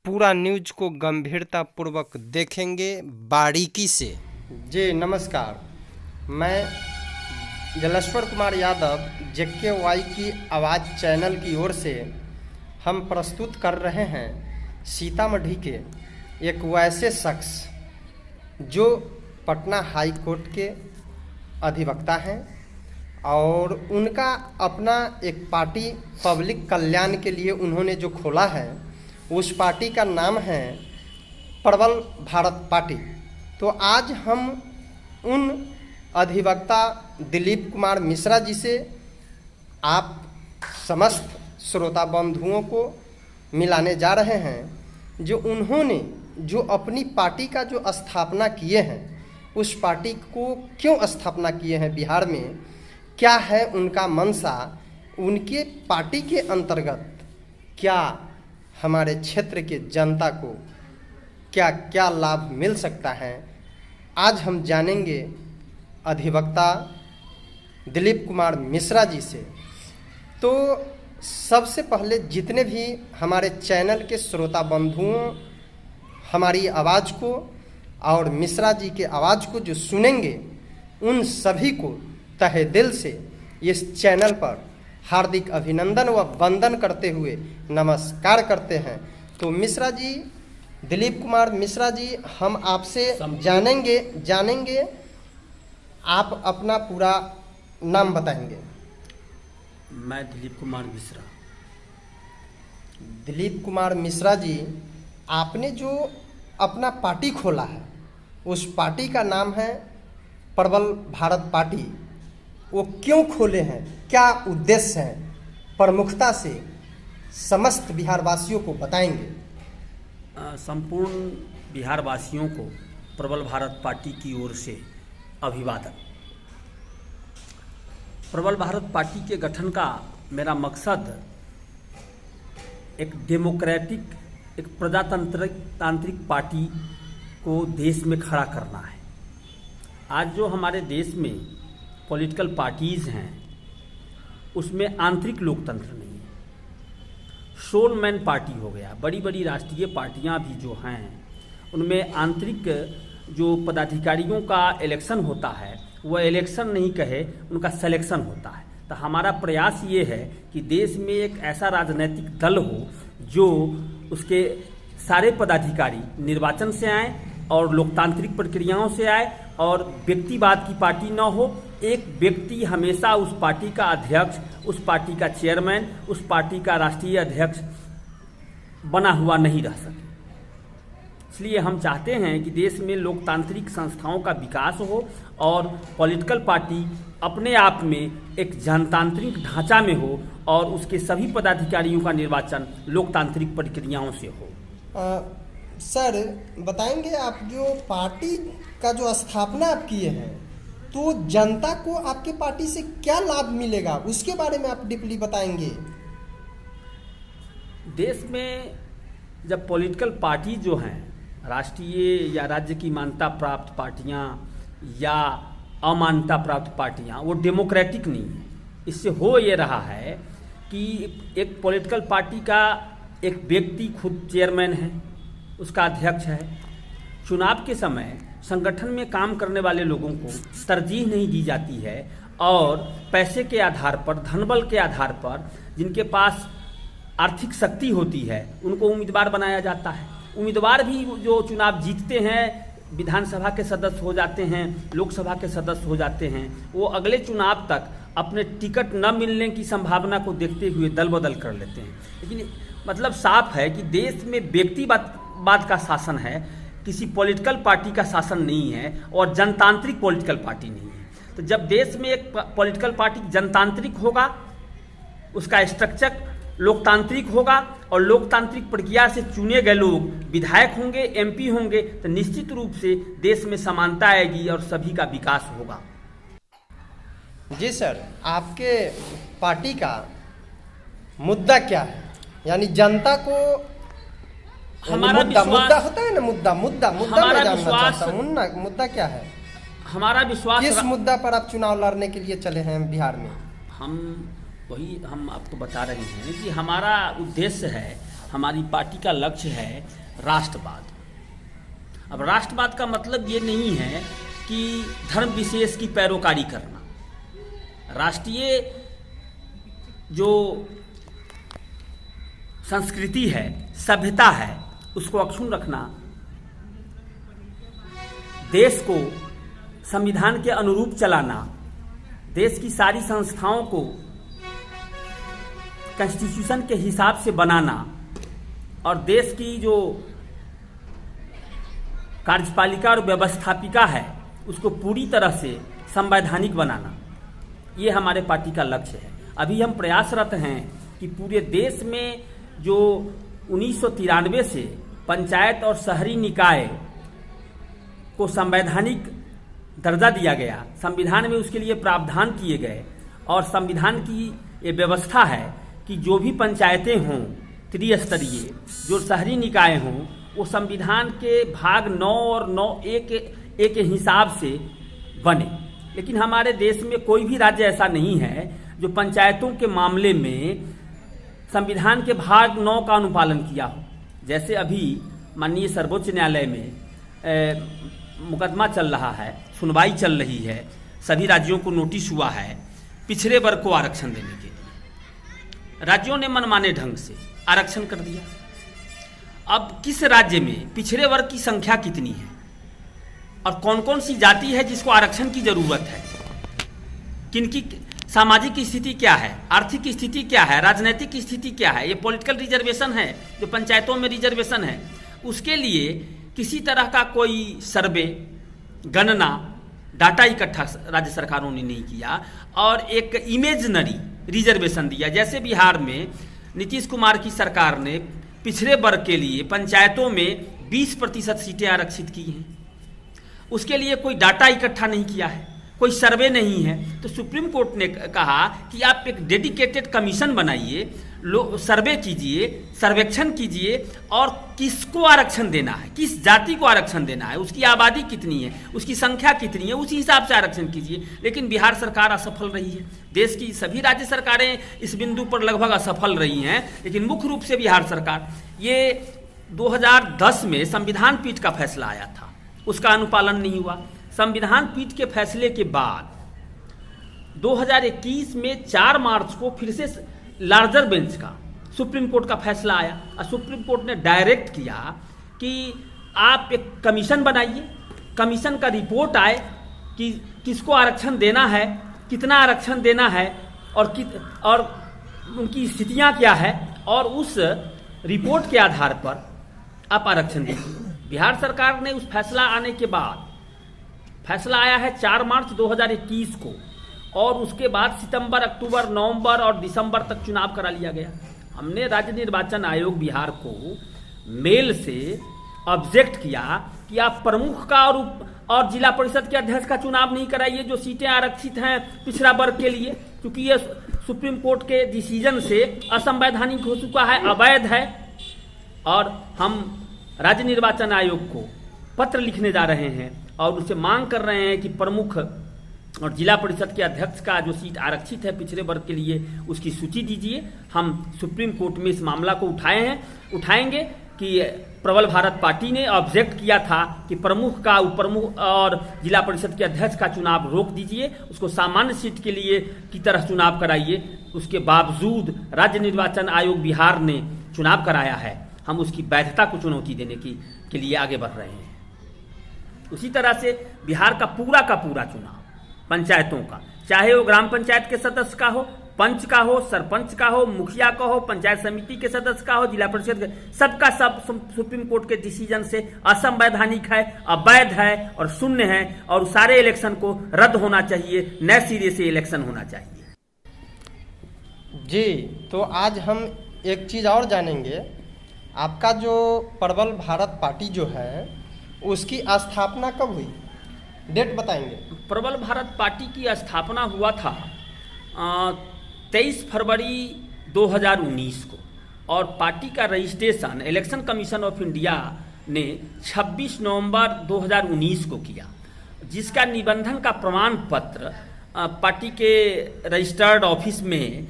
पूरा न्यूज को गंभीरता पूर्वक देखेंगे बारीकी से। जी नमस्कार, मैं जलेश्वर कुमार यादव JKY की आवाज़ चैनल की ओर से हम प्रस्तुत कर रहे हैं सीतामढ़ी के एक वैसे शख्स जो पटना हाई कोर्ट के अधिवक्ता हैं और उनका अपना एक पार्टी पब्लिक कल्याण के लिए उन्होंने जो खोला है उस पार्टी का नाम है प्रबल भारत पार्टी। तो आज हम उन अधिवक्ता दिलीप कुमार मिश्रा जी से आप समस्त श्रोता बंधुओं को मिलाने जा रहे हैं जो उन्होंने जो अपनी पार्टी का जो स्थापना किए हैं, उस पार्टी को क्यों स्थापना किए हैं बिहार में, क्या है उनका मंशा, उनके पार्टी के अंतर्गत क्या हमारे क्षेत्र के जनता को क्या क्या लाभ मिल सकता है, आज हम जानेंगे अधिवक्ता दिलीप कुमार मिश्रा जी से। तो सबसे पहले जितने भी हमारे चैनल के श्रोता बंधुओं हमारी आवाज़ को और मिश्रा जी के आवाज़ को जो सुनेंगे उन सभी को तहे दिल से इस चैनल पर हार्दिक अभिनंदन व वंदन करते हुए नमस्कार करते हैं। तो मिश्रा जी, दिलीप कुमार मिश्रा जी, हम आपसे जानेंगे आप अपना पूरा नाम बताएंगे। मैं दिलीप कुमार मिश्रा। दिलीप कुमार मिश्रा जी, आपने जो अपना पार्टी खोला है उस पार्टी का नाम है प्रबल भारत पार्टी, वो क्यों खोले हैं, क्या उद्देश्य हैं, प्रमुखता से समस्त बिहार वासियों को बताएंगे। संपूर्ण बिहार वासियों को प्रबल भारत पार्टी की ओर से अभिवादन। प्रबल भारत पार्टी के गठन का मेरा मकसद एक डेमोक्रेटिक, एक प्रजातांत्रिक पार्टी को देश में खड़ा करना है। आज जो हमारे देश में पॉलिटिकल पार्टीज़ हैं उसमें आंतरिक लोकतंत्र नहीं है, शोलमैन पार्टी हो गया। बड़ी बड़ी राष्ट्रीय पार्टियां भी जो हैं उनमें आंतरिक जो पदाधिकारियों का इलेक्शन होता है वह इलेक्शन नहीं कहे, उनका सिलेक्शन होता है। तो हमारा प्रयास ये है कि देश में एक ऐसा राजनीतिक दल हो जो उसके सारे पदाधिकारी निर्वाचन से आए और लोकतांत्रिक प्रक्रियाओं से आए और व्यक्तिवाद की पार्टी न हो। एक व्यक्ति हमेशा उस पार्टी का अध्यक्ष, उस पार्टी का चेयरमैन, उस पार्टी का राष्ट्रीय अध्यक्ष बना हुआ नहीं रह सके। इसलिए हम चाहते हैं कि देश में लोकतांत्रिक संस्थाओं का विकास हो और पॉलिटिकल पार्टी अपने आप में एक जनतांत्रिक ढांचा में हो और उसके सभी पदाधिकारियों का निर्वाचन लोकतांत्रिक प्रक्रियाओं से हो। सर बताएंगे, आप जो पार्टी का जो स्थापना आप किए हैं तो जनता को आपके पार्टी से क्या लाभ मिलेगा उसके बारे में आप डीपली बताएंगे। देश में जब पॉलिटिकल पार्टी जो हैं, राष्ट्रीय या राज्य की मान्यता प्राप्त पार्टियां या अमान्यता प्राप्त पार्टियां, वो डेमोक्रेटिक नहीं है। इससे हो ये रहा है कि एक पॉलिटिकल पार्टी का एक व्यक्ति खुद चेयरमैन है, उसका अध्यक्ष है। चुनाव के समय संगठन में काम करने वाले लोगों को तरजीह नहीं दी जाती है और पैसे के आधार पर, धनबल के आधार पर जिनके पास आर्थिक शक्ति होती है उनको उम्मीदवार बनाया जाता है। उम्मीदवार भी जो चुनाव जीतते हैं, विधानसभा के सदस्य हो जाते हैं, लोकसभा के सदस्य हो जाते हैं, वो अगले चुनाव तक अपने टिकट न मिलने की संभावना को देखते हुए दल बदल कर लेते हैं। लेकिन मतलब साफ है कि देश में व्यक्तिवाद का शासन है, किसी पॉलिटिकल पार्टी का शासन नहीं है और जनतांत्रिक पॉलिटिकल पार्टी नहीं है। तो जब देश में एक पॉलिटिकल पार्टी जनतांत्रिक होगा, उसका स्ट्रक्चर लोकतांत्रिक होगा और लोकतांत्रिक प्रक्रिया से चुने गए लोग विधायक होंगे, MP होंगे, तो निश्चित रूप से देश में समानता आएगी और सभी का विकास होगा। जी सर, आपके पार्टी का मुद्दा क्या है, यानी जनता को हमारा मुद्दा होता है ना, मुद्दा हमारा मैं जानना विश्वास, चाहता हूं, मुद्दा क्या है, हमारा विश्वास, किस मुद्दा पर आप चुनाव लड़ने के लिए चले हैं बिहार में। हम आपको बता रहे हैं कि हमारा उद्देश्य है हमारी पार्टी का लक्ष्य है राष्ट्रवाद। अब राष्ट्रवाद का मतलब ये नहीं है कि धर्म विशेष की पैरोकारी करना। राष्ट्रीय जो संस्कृति है, सभ्यता है, उसको अक्षुण्ण रखना, देश को संविधान के अनुरूप चलाना, देश की सारी संस्थाओं को कॉन्स्टिट्यूशन के हिसाब से बनाना और देश की जो कार्यपालिका और व्यवस्थापिका है उसको पूरी तरह से संवैधानिक बनाना, ये हमारे पार्टी का लक्ष्य है। अभी हम प्रयासरत हैं कि पूरे देश में जो 1993 से पंचायत और शहरी निकाय को संवैधानिक दर्जा दिया गया, संविधान में उसके लिए प्रावधान किए गए और संविधान की ये व्यवस्था है कि जो भी पंचायतें हों त्रिस्तरीय, जो शहरी निकाय हों, वो संविधान के भाग 9 और 9(a) के हिसाब से बने। लेकिन हमारे देश में कोई भी राज्य ऐसा नहीं है जो पंचायतों के मामले में संविधान के भाग 9 का अनुपालन किया हो। जैसे अभी माननीय सर्वोच्च न्यायालय में मुकदमा चल रहा है, सुनवाई चल रही है, सभी राज्यों को नोटिस हुआ है पिछड़े वर्ग को आरक्षण देने के लिए। राज्यों ने मनमाने ढंग से आरक्षण कर दिया। अब किस राज्य में पिछड़े वर्ग की संख्या कितनी है और कौन कौन सी जाति है जिसको आरक्षण की जरूरत है, किनकी सामाजिक स्थिति क्या है, आर्थिक स्थिति क्या है, राजनीतिक स्थिति क्या है, ये पॉलिटिकल रिजर्वेशन है जो पंचायतों में रिजर्वेशन है, उसके लिए किसी तरह का कोई सर्वे, गणना, डाटा इकट्ठा राज्य सरकारों ने नहीं किया और एक इमेजनरी रिजर्वेशन दिया। जैसे बिहार में नीतीश कुमार की सरकार ने पिछड़े वर्ग के लिए पंचायतों में 20% सीटें आरक्षित की हैं, उसके लिए कोई डाटा इकट्ठा नहीं किया है, कोई सर्वे नहीं है। तो सुप्रीम कोर्ट ने कहा कि आप एक डेडिकेटेड कमीशन बनाइए, सर्वे कीजिए, सर्वेक्षण कीजिए और किसको आरक्षण देना है, किस जाति को आरक्षण देना है, उसकी आबादी कितनी है, उसकी संख्या कितनी है, उसी हिसाब से आरक्षण कीजिए। लेकिन बिहार सरकार असफल रही है। देश की सभी राज्य सरकारें इस बिंदु पर लगभग असफल रही हैं, लेकिन मुख्य रूप से बिहार सरकार, ये 2010 में संविधान पीठ का फैसला आया था, उसका अनुपालन नहीं हुआ। संविधान पीठ के फैसले के बाद 2021 में 4 मार्च को फिर से लार्जर बेंच का सुप्रीम कोर्ट का फैसला आया और सुप्रीम कोर्ट ने डायरेक्ट किया कि आप एक कमीशन बनाइए, कमीशन का रिपोर्ट आए कि किसको आरक्षण देना है, कितना आरक्षण देना है और उनकी स्थितियां क्या है, और उस रिपोर्ट के आधार पर आप आरक्षण दीजिए। बिहार सरकार ने उस फैसला आने के बाद, फैसला आया है 4 मार्च 2021 को, और उसके बाद सितंबर, अक्टूबर, नवंबर और दिसंबर तक चुनाव करा लिया गया। हमने राज्य निर्वाचन आयोग बिहार को मेल से ऑब्जेक्ट किया कि आप प्रमुख का और जिला परिषद के अध्यक्ष का चुनाव नहीं कराइए जो सीटें आरक्षित हैं पिछड़ा वर्ग के लिए, क्योंकि ये सुप्रीम कोर्ट के डिसीजन से असंवैधानिक हो चुका है, अवैध है। और हम राज्य निर्वाचन आयोग को पत्र लिखने जा रहे हैं और उससे मांग कर रहे हैं कि प्रमुख और जिला परिषद के अध्यक्ष का जो सीट आरक्षित है पिछड़े वर्ग के लिए, उसकी सूची दीजिए। हम सुप्रीम कोर्ट में इस मामला को उठाएंगे कि प्रबल भारत पार्टी ने ऑब्जेक्ट किया था कि प्रमुख का, उपप्रमुख और जिला परिषद के अध्यक्ष का चुनाव रोक दीजिए, उसको सामान्य सीट के लिए की तरह चुनाव कराइए। उसके बावजूद राज्य निर्वाचन आयोग बिहार ने चुनाव कराया है। हम उसकी वैधता को चुनौती देने के लिए आगे बढ़ रहे हैं। उसी तरह से बिहार का पूरा चुनाव पंचायतों का, चाहे वो ग्राम पंचायत के सदस्य का हो, पंच का हो, सरपंच का हो, मुखिया का हो, पंचायत समिति के सदस्य का हो, जिला परिषद, सबका सब सुप्रीम कोर्ट के डिसीजन से असंवैधानिक है, अवैध है और शून्य है, और सारे इलेक्शन को रद्द होना चाहिए, नए सिरे से इलेक्शन होना चाहिए। जी, तो आज हम एक चीज़ और जानेंगे। आपका जो प्रबल भारत पार्टी जो है उसकी स्थापना कब हुई, डेट बताएंगे? प्रबल भारत पार्टी की स्थापना हुआ था 23 फरवरी 2019 को, और पार्टी का registration election commission of India ने 26 नवंबर 2019 को किया, जिसका निबंधन का प्रमाण पत्र पार्टी के रजिस्टर्ड ऑफिस में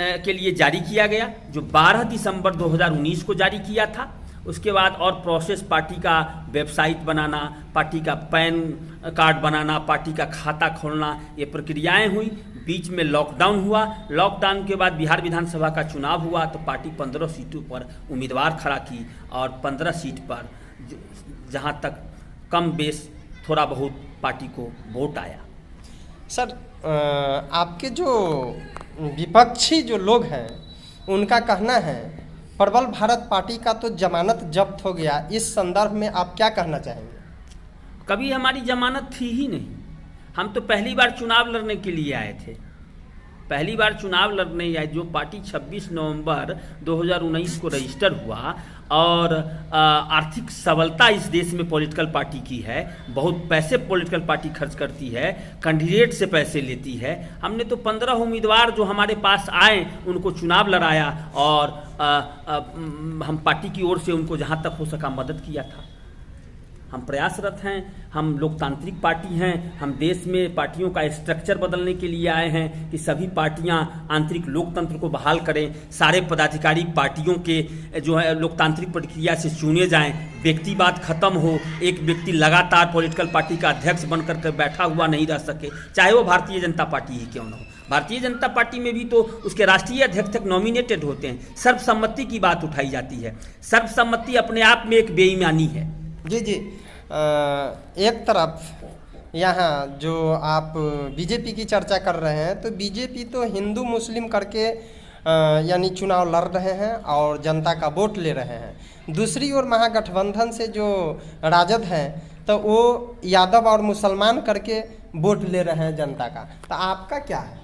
के लिए जारी किया गया, जो 12 दिसंबर 2019 को जारी किया था। उसके बाद और प्रोसेस, पार्टी का वेबसाइट बनाना, पार्टी का पैन कार्ड बनाना, पार्टी का खाता खोलना, ये प्रक्रियाएं हुई। बीच में लॉकडाउन हुआ। लॉकडाउन के बाद बिहार विधानसभा का चुनाव हुआ तो पार्टी 15 सीटों पर उम्मीदवार खड़ा की और 15 सीट पर जहां तक कम बेस थोड़ा बहुत पार्टी को वोट आया। सर, आपके जो विपक्षी जो लोग हैं उनका कहना है प्रबल भारत पार्टी का तो जमानत जब्त हो गया, इस संदर्भ में आप क्या कहना चाहेंगे? कभी हमारी जमानत थी ही नहीं। हम तो पहली बार चुनाव लड़ने के लिए आए थे, पहली बार चुनाव लड़ने आए। जो पार्टी 26 नवंबर 2019 को रजिस्टर हुआ और आर्थिक सबलता इस देश में पॉलिटिकल पार्टी की है, बहुत पैसे पॉलिटिकल पार्टी खर्च करती है, कैंडिडेट से पैसे लेती है। हमने तो 15 उम्मीदवार जो हमारे पास आए उनको चुनाव लड़ाया और हम पार्टी की ओर से उनको जहां तक हो सका मदद किया था। हम प्रयासरत हैं, हम लोकतांत्रिक पार्टी हैं, हम देश में पार्टियों का स्ट्रक्चर बदलने के लिए आए हैं कि सभी पार्टियां आंतरिक लोकतंत्र को बहाल करें, सारे पदाधिकारी पार्टियों के जो है लोकतांत्रिक प्रक्रिया से चुने जाएं, व्यक्तिवाद खत्म हो, एक व्यक्ति लगातार पॉलिटिकल पार्टी का अध्यक्ष बनकर के बैठा हुआ नहीं रह सके, चाहे वो भारतीय जनता पार्टी ही क्यों न हो। भारतीय जनता पार्टी में भी तो उसके राष्ट्रीय अध्यक्ष तक नॉमिनेटेड होते हैं। सर्वसम्मति की बात उठाई जाती है, सर्वसम्मति अपने आप में एक बेईमानी है। जी जी, एक तरफ यहाँ जो आप बीजेपी की चर्चा कर रहे हैं तो बीजेपी तो हिंदू मुस्लिम करके यानी चुनाव लड़ रहे हैं और जनता का वोट ले रहे हैं। दूसरी ओर महागठबंधन से जो राजद हैं तो वो यादव और मुसलमान करके वोट ले रहे हैं जनता का। तो आपका क्या है?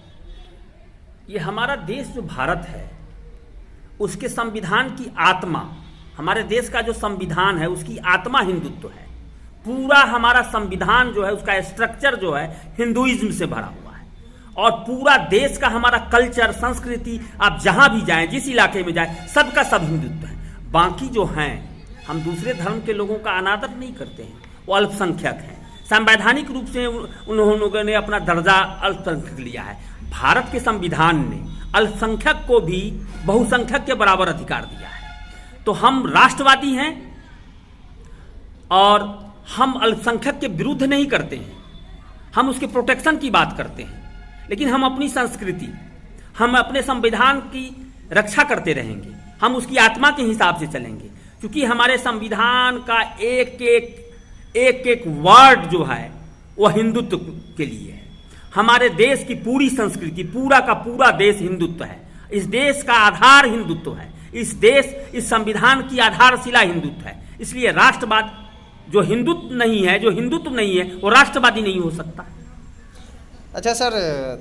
ये हमारा देश जो भारत है उसके संविधान की आत्मा, हमारे देश का जो संविधान है उसकी आत्मा हिंदुत्व है। पूरा हमारा संविधान जो है उसका स्ट्रक्चर जो है हिंदुइज्म से भरा हुआ है और पूरा देश का हमारा कल्चर, संस्कृति, आप जहां भी जाएं, जिस इलाके में जाएं, सबका सब हिंदुत्व है। बाकी जो हैं, हम दूसरे धर्म के लोगों का अनादर नहीं करते हैं, वो अल्पसंख्यक हैं। संवैधानिक रूप से उन्होंने अपना दर्जा अल्पसंख्यक लिया है। भारत के संविधान ने अल्पसंख्यक को भी बहुसंख्यक के बराबर अधिकार दिया है। तो हम राष्ट्रवादी हैं और हम अल्पसंख्यक के विरुद्ध नहीं करते हैं, हम उसके प्रोटेक्शन की बात करते हैं। लेकिन हम अपनी संस्कृति, हम अपने संविधान की रक्षा करते रहेंगे, हम उसकी आत्मा के हिसाब से चलेंगे, क्योंकि हमारे संविधान का एक वर्ड जो है वो हिंदुत्व के लिए है। हमारे देश की पूरी संस्कृति, पूरा का पूरा देश हिंदुत्व है। इस देश का आधार हिंदुत्व है। इस संविधान की आधारशिला हिंदुत्व है। इसलिए राष्ट्रवाद जो हिंदुत्व नहीं है, जो हिंदुत्व नहीं है, वो राष्ट्रवादी नहीं हो सकता। अच्छा सर,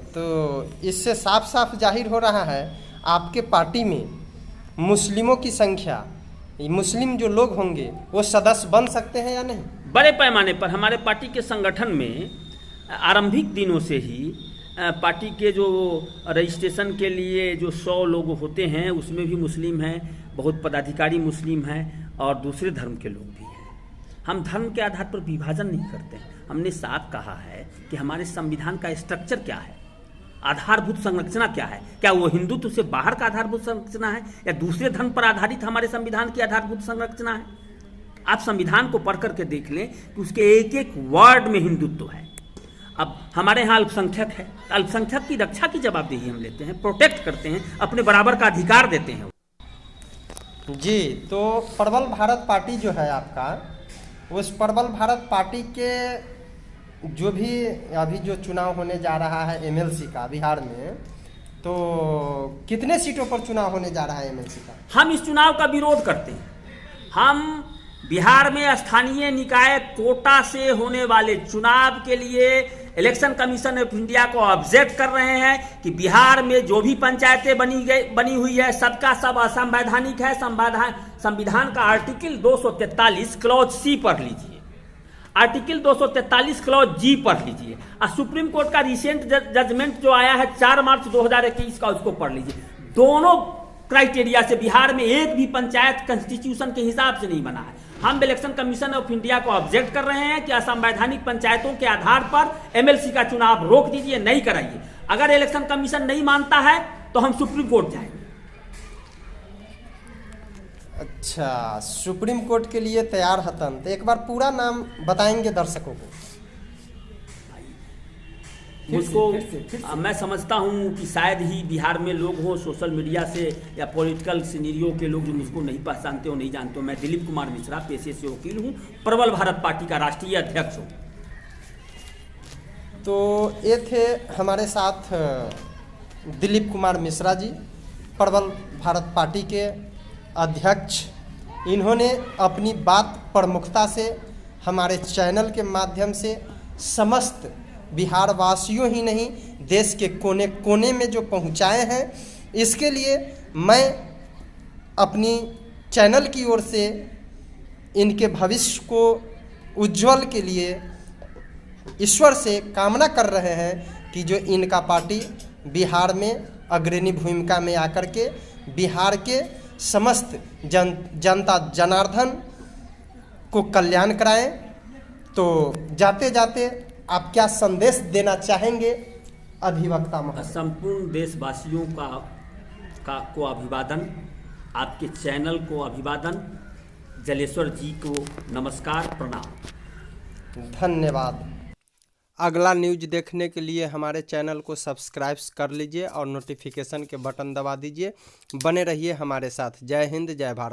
तो इससे साफ साफ जाहिर हो रहा है आपके पार्टी में मुस्लिमों की संख्या, मुस्लिम जो लोग होंगे वो सदस्य बन सकते हैं या नहीं? बड़े पैमाने पर हमारे पार्टी के संगठन में आरंभिक दिनों से ही पार्टी के जो रजिस्ट्रेशन के लिए जो 100 लोग होते हैं उसमें भी मुस्लिम हैं, बहुत पदाधिकारी मुस्लिम हैं और दूसरे धर्म के लोग भी हैं। हम धर्म के आधार पर विभाजन नहीं करते हैं। हमने साफ कहा है कि हमारे संविधान का स्ट्रक्चर क्या है, आधारभूत संरचना क्या है। क्या वो हिंदुत्व से बाहर का आधारभूत संरचना है या दूसरे धर्म पर आधारित हमारे संविधान की आधारभूत संरचना है? आप संविधान को पढ़ करके देख लें कि उसके एक एक वर्ड में हिंदुत्व है। अब हमारे यहाँ अल्पसंख्यक है, अल्पसंख्यक की रक्षा की जवाबदेही हम लेते हैं, प्रोटेक्ट करते हैं, अपने बराबर का अधिकार देते हैं। जी, तो प्रबल भारत पार्टी जो है आपका, उस प्रबल भारत पार्टी के जो भी अभी जो चुनाव होने जा रहा है एमएलसी का बिहार में, तो कितने सीटों पर चुनाव होने जा रहा है एमएलसी का? हम इस चुनाव का विरोध करते हैं। हम बिहार में स्थानीय निकाय कोटा से होने वाले चुनाव के लिए इलेक्शन कमीशन ऑफ इंडिया को ऑब्जेक्ट कर रहे हैं कि बिहार में जो भी पंचायतें बनी हुई है सबका सब असंवैधानिक है। संविधान का आर्टिकल 243 क्लॉज सी पढ़ लीजिए, आर्टिकल 243 क्लॉज जी पढ़ लीजिए और सुप्रीम कोर्ट का रिसेंट जजमेंट जो आया है 4 मार्च 2021 का, उसको पढ़ लीजिए। दोनों क्राइटेरिया से बिहार में एक भी पंचायत कॉन्स्टिट्यूशन के हिसाब से नहीं बना है। हम इलेक्शन कमीशन ऑफ इंडिया को ऑब्जेक्ट कर रहे हैं कि असंवैधानिक पंचायतों के आधार पर एमएलसी का चुनाव रोक दीजिए, नहीं कराइए। अगर इलेक्शन कमीशन नहीं मानता है तो हम सुप्रीम कोर्ट जाएंगे। अच्छा, सुप्रीम कोर्ट के लिए तैयार हतन, तो एक बार पूरा नाम बताएंगे दर्शकों को? मुझको मैं समझता हूँ कि शायद ही बिहार में लोग हो सोशल मीडिया से या पॉलिटिकल सिनेरियो के लोग जो मुझको नहीं पहचानते हो, नहीं जानते हो। मैं दिलीप कुमार मिश्रा, पेशे से वकील हूँ, प्रबल भारत पार्टी का राष्ट्रीय अध्यक्ष हूँ। तो ये थे हमारे साथ दिलीप कुमार मिश्रा जी, प्रबल भारत पार्टी के अध्यक्ष। इन्होंने अपनी बात प्रमुखता से हमारे चैनल के माध्यम से समस्त बिहार वासियों ही नहीं, देश के कोने कोने में जो पहुंचाए हैं, इसके लिए मैं अपनी चैनल की ओर से इनके भविष्य को उज्जवल के लिए ईश्वर से कामना कर रहे हैं कि जो इनका पार्टी बिहार में अग्रणी भूमिका में आकर के बिहार के समस्त जनता जनार्दन को कल्याण कराएं। तो जाते जाते आप क्या संदेश देना चाहेंगे अधिवक्ता महोदय? संपूर्ण देशवासियों को अभिवादन, आपके चैनल को अभिवादन, जलेश्वर जी को नमस्कार, प्रणाम, धन्यवाद। अगला न्यूज देखने के लिए हमारे चैनल को सब्सक्राइब कर लीजिए और नोटिफिकेशन के बटन दबा दीजिए। बने रहिए हमारे साथ। जय हिंद, जय भारत।